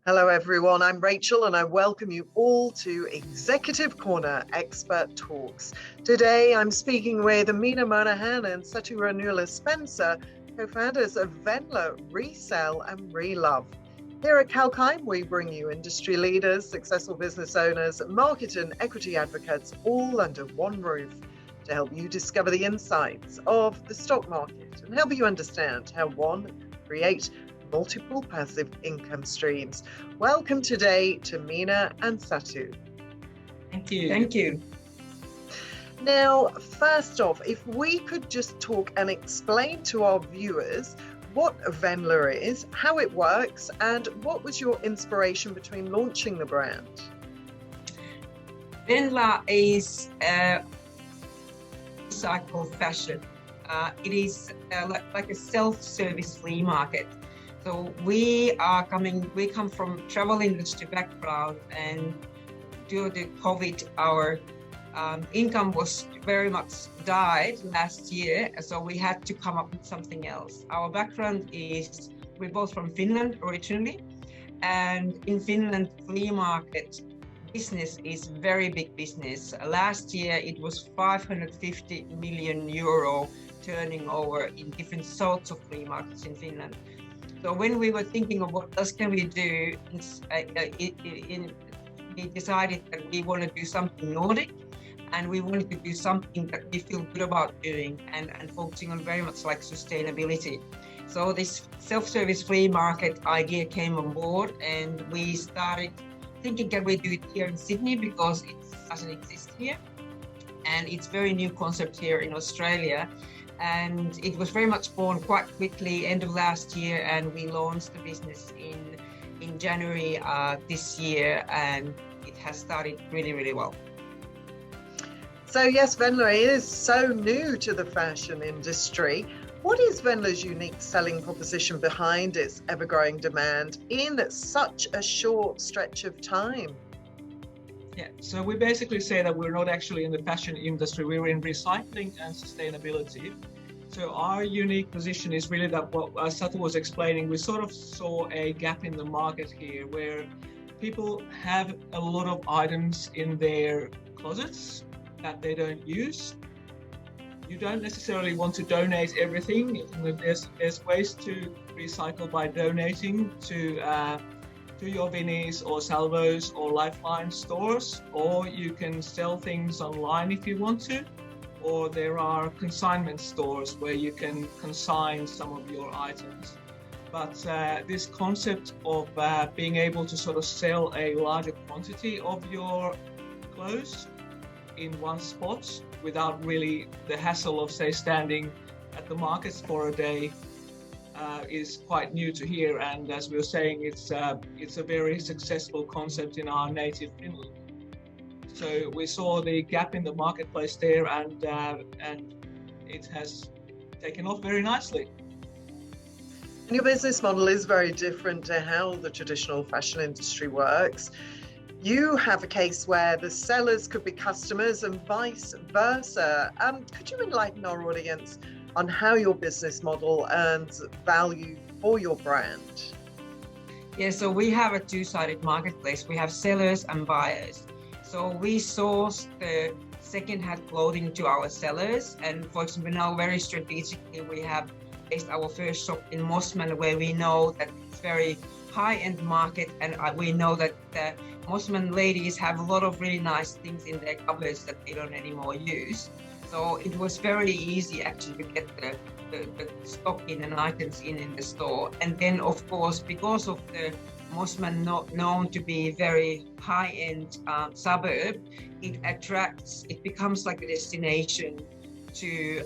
Hello everyone, I'm Rachel and I welcome you all to Executive Corner Expert Talks. Today I'm speaking with Minna Monaghan Satu Raunola-Spencer, co-founders of VENLA Resell and Relove. Here at Kalkine, we bring you industry leaders, successful business owners, market and equity advocates, all under one roof to help you discover the insights of the stock market and help you understand how one create multiple passive income streams. Welcome today to Minna and Satu. Thank you. Thank you. Now, first off, if we could just talk and explain to our viewers what VENLA is, how it works, and what was your inspiration between launching the brand? VENLA is recycled fashion. It is like a self-service flea market. So we come from travel industry background, and due to COVID, our income was very much died last year. So we had to come up with something else. Our background is, we're both from Finland originally, and in Finland, flea market business is very big business. Last year, it was 550 million euro turning over in different sorts of flea markets in Finland. So when we were thinking of what else can we do, we decided that we want to do something Nordic, and we wanted to do something that we feel good about doing and focusing on very much like sustainability. So this self-service flea market idea came on board, and we started thinking, can we do it here in Sydney, because it doesn't exist here, and it's very new concept here in Australia. And it was very much born quite quickly, end of last year, and we launched the business in January this year, and it has started really, really well. So yes, VENLA is so new to the fashion industry. What is VENLA's unique selling proposition behind its ever-growing demand in such a short stretch of time? Yeah, so we basically say that we're not actually in the fashion industry, we're in recycling and sustainability. So our unique position is really that what Satu was explaining, we sort of saw a gap in the market here where people have a lot of items in their closets that they don't use. You don't necessarily want to donate everything. There's ways to recycle by donating to your Vinnies or Salvos or Lifeline stores, or you can sell things online if you want to, or there are consignment stores where you can consign some of your items. But this concept of being able to sort of sell a larger quantity of your clothes in one spot without really the hassle of, say, standing at the markets for a day is quite new to here, and as we were saying, it's a very successful concept in our native Finland. So we saw the gap in the marketplace there, and it has taken off very nicely. Your business model is very different to how the traditional fashion industry works. You have a case where the sellers could be customers and vice versa. Could you enlighten our audience on how your business model earns value for your brand? Yeah, so we have a two-sided marketplace. We have sellers and buyers. So we source the second-hand clothing to our sellers, and for example, now very strategically we have based our first shop in Mosman, where we know that it's very high-end market, and we know that the Mosman ladies have a lot of really nice things in their cupboards that they don't anymore use. So it was very easy actually to get the stock in and items in the store. And then of course, because of the Mosman known to be very high-end suburb, it becomes like a destination to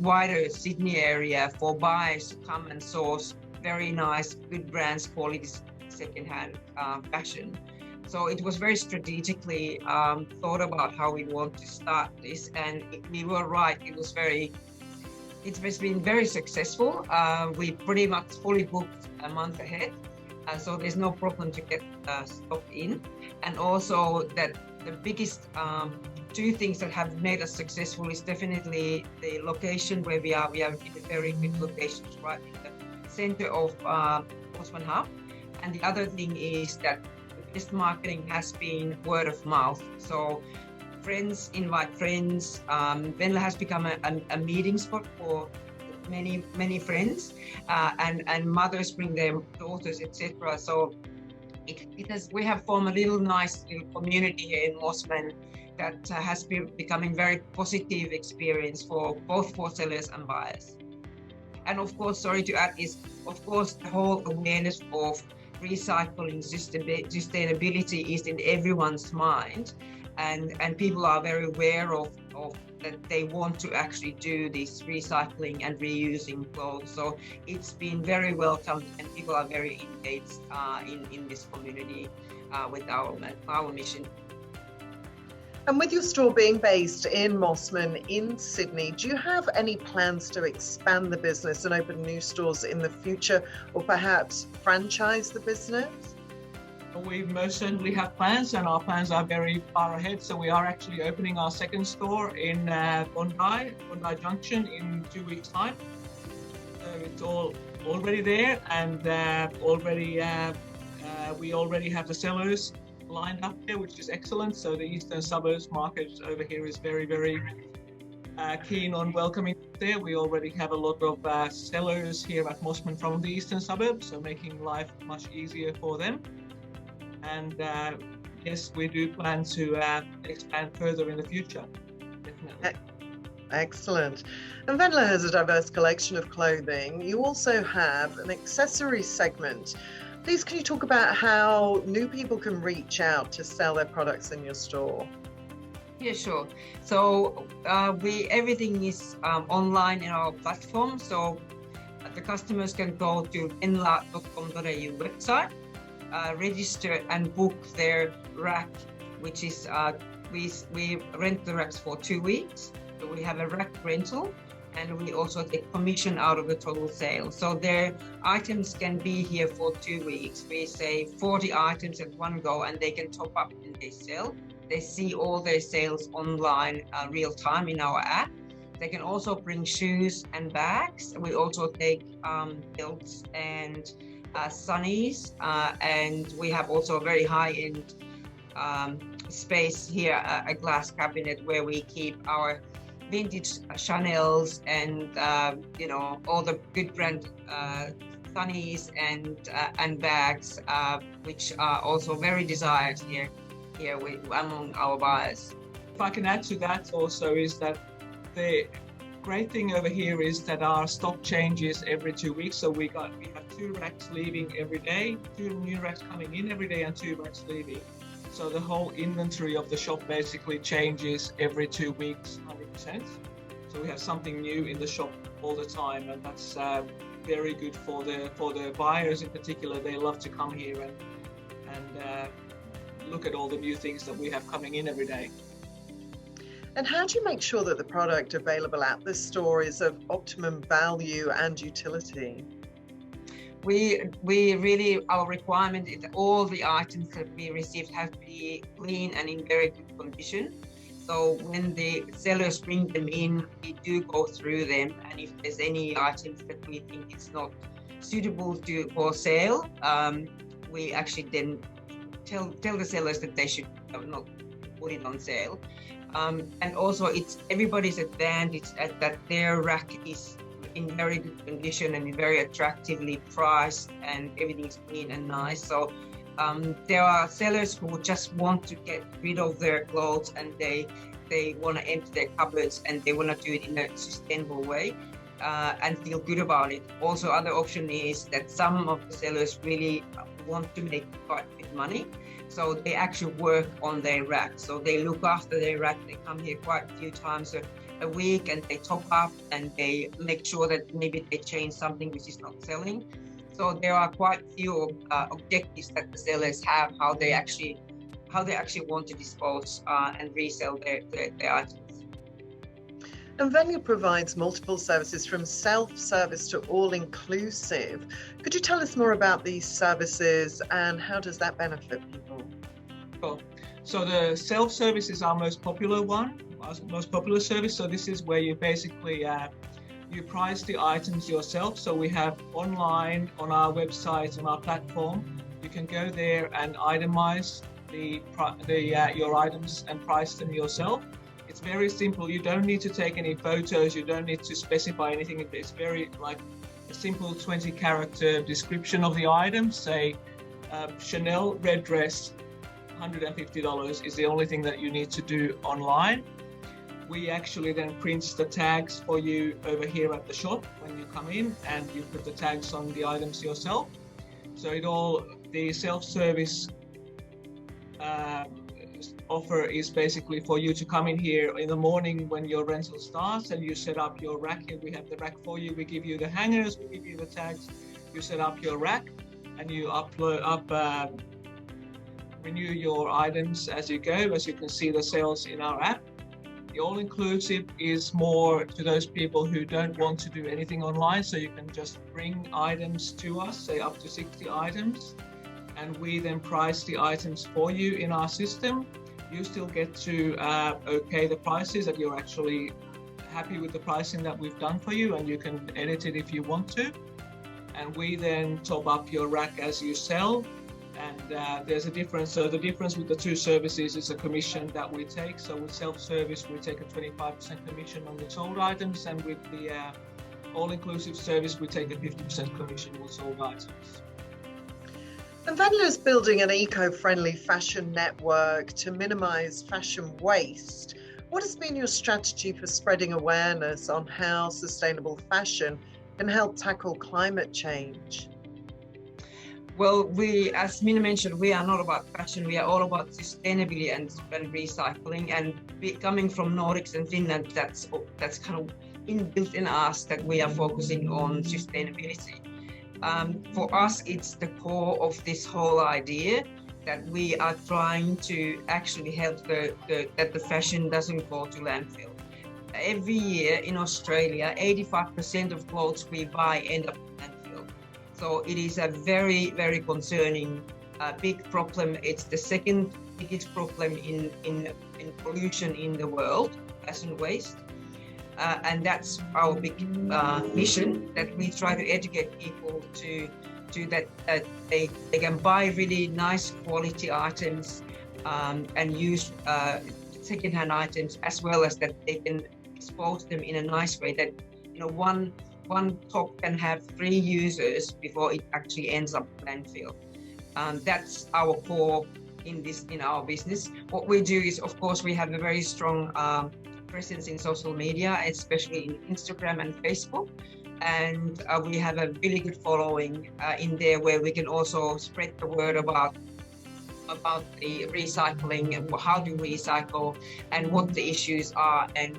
wider Sydney area for buyers to come and source very nice, good brands, quality second-hand fashion. So it was very strategically thought about how we want to start this, and we were right. It's been very successful. We pretty much fully booked a month ahead, so there's no problem to get stock in. And also that the biggest two things that have made us successful is definitely the location where we are. We are in a very good locations, right in the center of Mosman Hub. And the other thing is that the best marketing has been word of mouth. So friends invite friends. VENLA has become a meeting spot for many friends, and mothers bring their daughters, etc. So we have formed a nice little community here in Mosman that has been becoming very positive experience for both for sellers and buyers. And of course, sorry to add, is of course the whole awareness of recycling sustainability is in everyone's mind, and people are very aware of that they want to actually do this recycling and reusing clothes. So it's been very welcomed, and people are very engaged in this community with our mission. And with your store being based in Mosman in Sydney, do you have any plans to expand the business and open new stores in the future, or perhaps franchise the business? We most certainly have plans, and our plans are very far ahead. So we are actually opening our second store in Bondi Junction in 2 weeks' time. So it's all already there, and we already have the sellers lined up there, which is excellent. So the Eastern Suburbs market over here is very, very keen on welcoming there. We already have a lot of sellers here at Mosman from the Eastern Suburbs, so making life much easier for them. And yes, we do plan to expand further in the future, definitely. Excellent. And VENLA has a diverse collection of clothing. You also have an accessory segment. Please, can you talk about how new people can reach out to sell their products in your store? Yeah, sure. So everything is online in our platform. So the customers can go to venla.com.au website, register and book their rack, which is we rent the racks for 2 weeks. So we have a rack rental, and we also take commission out of the total sale. So their items can be here for 2 weeks. We say 40 items at one go, and they can top up when they sell. They see all their sales online real time in our app. They can also bring shoes and bags. We also take belts and sunnies, and we have also a very high-end space here, a glass cabinet where we keep our vintage Chanels and all the good brand sunnies and bags, which are also very desired here among our buyers. If I can add to that also, is that the great thing over here is that our stock changes every 2 weeks. So we have 2 racks leaving every day, 2 new racks coming in every day, and 2 racks leaving. So the whole inventory of the shop basically changes every 2 weeks, 100%. So we have something new in the shop all the time, and that's very good for the buyers in particular. They love to come here and look at all the new things that we have coming in every day. And how do you make sure that the product available at the store is of optimum value and utility? We really, our requirement is that all the items that we receive have to be clean and in very good condition. So when the sellers bring them in, we do go through them, and if there's any items that we think is not suitable for sale, we actually then tell the sellers that they should not put it on sale. And also it's everybody's advantage that their rack is in very good condition and very attractively priced, and everything is clean and nice. So there are sellers who just want to get rid of their clothes, and they want to empty their cupboards, and they want to do it in a sustainable way and feel good about it. Also, other option is that some of the sellers really want to make quite a bit of money, so they actually work on their rack. So they look after their rack. They come here quite a few times a week, and they top up, and they make sure that maybe they change something which is not selling. So there are quite a few objectives that the sellers have, how they actually want to dispose and resell their items. And VENLA provides multiple services from self-service to all-inclusive. Could you tell us more about these services, and how does that benefit people? Sure. So the self-service is our most popular service. So this is where you basically you price the items yourself. So we have online on our website, on our platform, You can go there and itemize your items and price them yourself. It's very simple. You don't need to take any photos. You don't need to specify anything. It's very like a simple 20-character description of the item. Say Chanel red dress, $150 is the only thing that you need to do online. We actually then print the tags for you over here at the shop when you come in, and you put the tags on the items yourself. So the self-service offer is basically for you to come in here in the morning when your rental starts, and you set up your rack. Here we have the rack for you. We give you the hangers, we give you the tags. You set up your rack, and you renew your items as you go. As you can see the sales in our app. The all-inclusive is more to those people who don't want to do anything online, so you can just bring items to us, say up to 60 items, and we then price the items for you in our system. You still get to okay the prices, that you're actually happy with the pricing that we've done for you, and you can edit it if you want to. And we then top up your rack as you sell. And there's a difference. So the difference with the two services is a commission that we take. So with self-service, we take a 25% commission on the sold items, and with the all-inclusive service, we take a 50% commission on sold items. And VENLA is building an eco-friendly fashion network to minimize fashion waste. What has been your strategy for spreading awareness on how sustainable fashion can help tackle climate change? Well, as Minna mentioned, we are not about fashion. We are all about sustainability and recycling. And coming from Nordics and Finland, that's kind of inbuilt in us that we are focusing on sustainability. For us, it's the core of this whole idea that we are trying to actually help that the fashion doesn't go to landfill. Every year in Australia, 85% of clothes we buy end up in landfill. So it is a very, very concerning big problem. It's the second biggest problem in pollution in the world, fashion waste. And that's our big mission, that we try to educate people to that they can buy really nice quality items and use second-hand items, as well as that they can dispose them in a nice way, that one top can have 3 users before it actually ends up landfill. That's our core in our business. What we do is, of course, we have a very strong presence in social media, especially in Instagram and Facebook, and we have a really good following in there, where we can also spread the word about the recycling and how to recycle and what the issues are. And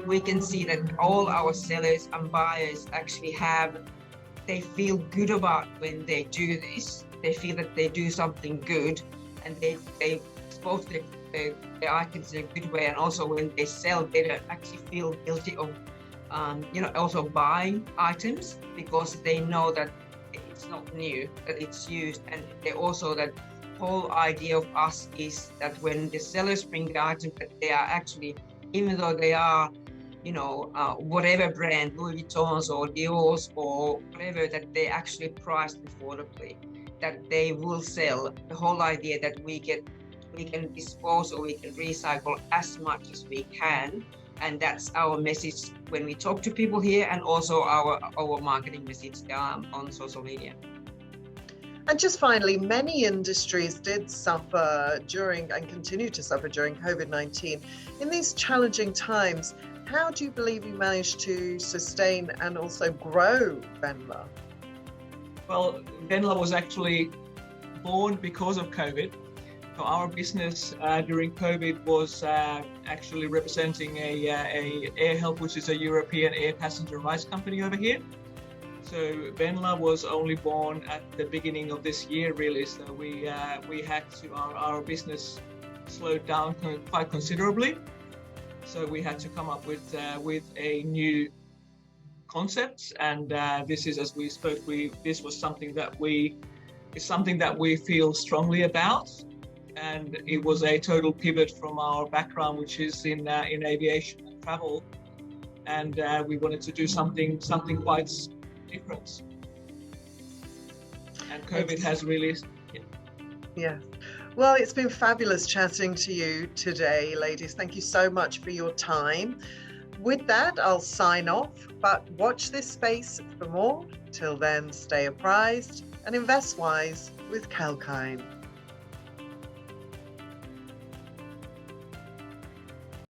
we can see that all our sellers and buyers actually they feel good about when they do this. They feel that they do something good, and they dispose the items in a good way. And also when they sell, they don't actually feel guilty of also buying items, because they know that it's not new, that it's used. And they also, that whole idea of us is that when the sellers bring the items, that they are actually, even though they are whatever brand, Louis Vuittons or Dior's or whatever, that they actually priced affordably, that they will sell. The whole idea that we can dispose or we can recycle as much as we can. And that's our message when we talk to people here, and also our marketing message on social media. And just finally, many industries did suffer during and continue to suffer during COVID-19. In these challenging times, how do you believe you managed to sustain and also grow VENLA? Well, VENLA was actually born because of COVID. So our business during COVID was actually representing a AirHelp, which is a European air passenger rides company over here. So VENLA was only born at the beginning of this year, really. So we had to our business slowed down quite considerably. So we had to come up with a new concept, and this is, as we spoke, this was something that we feel strongly about. And it was a total pivot from our background, which is in aviation and travel, and we wanted to do something quite different. And COVID has really... Yeah. Well, it's been fabulous chatting to you today, ladies. Thank you so much for your time. With that, I'll sign off, but watch this space for more. Till then, stay apprised and invest wise with Kalkine.